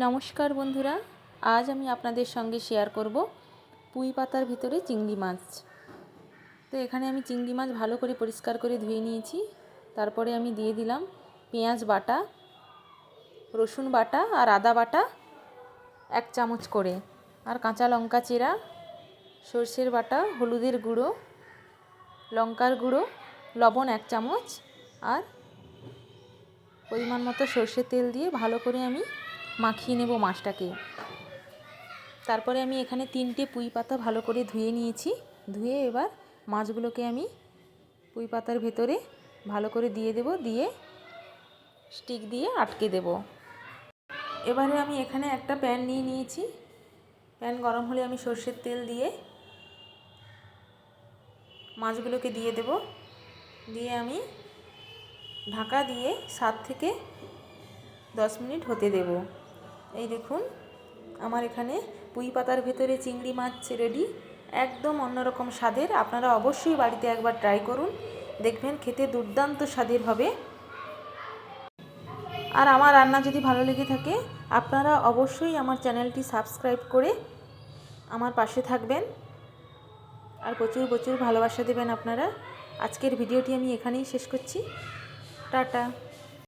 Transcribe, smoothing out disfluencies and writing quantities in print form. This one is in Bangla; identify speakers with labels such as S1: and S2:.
S1: নমস্কার বন্ধুরা, আজ আমি আপনাদের সঙ্গে শেয়ার করব পুঁই পাতার ভিতরে চিংড়ি মাছ। তো এখানে আমি চিংড়ি মাছ ভালো করে পরিষ্কার করে ধুয়ে নিয়েছি। তারপরে আমি দিয়ে দিলাম পেঁয়াজ বাটা, রসুন বাটা আর আদা বাটা 1 চামচ করে, আর কাঁচা লঙ্কা চেরা, সর্ষের বাটা, হলুদের গুঁড়ো, লঙ্কার গুঁড়ো, লবণ 1 চামচ আর পরিমাণ মতো সর্ষের তেল দিয়ে ভালো করে আমি মাখিয়ে নেব মাছটাকে। তারপরে আমি এখানে 3টে পুঁই পাতা ভালো করে ধুয়ে নিয়েছি। ধুয়ে এবার মাছগুলোকে আমি পুঁই পাতার ভেতরে ভালো করে দিয়ে দেব, দিয়ে স্টিক দিয়ে আটকে দেব। এবারে আমি এখানে একটা প্যান নিয়ে নিয়েছি। প্যান গরম হলে আমি সর্ষের তেল দিয়ে মাছগুলোকে দিয়ে দেব। দিয়ে আমি ঢাকা দিয়ে 7 থেকে 10 মিনিট হতে দেব। এই দেখুন, আমার এখানে পুঁই পাতার ভেতরে চিংড়ি মাছ রেডি। একদম অন্যরকম স্বাদের। আপনারা অবশ্যই বাড়িতে একবার ট্রাই করুন, দেখবেন খেতে দুর্দান্ত স্বাদের হবে। আর আমার রান্না যদি ভালো লেগে থাকে, আপনারা অবশ্যই আমার চ্যানেলটি সাবস্ক্রাইব করে আমার পাশে থাকবেন আর প্রচুর প্রচুর ভালোবাসা দেবেন আপনারা। আজকের ভিডিওটি আমি এখানেই শেষ করছি। টাটা।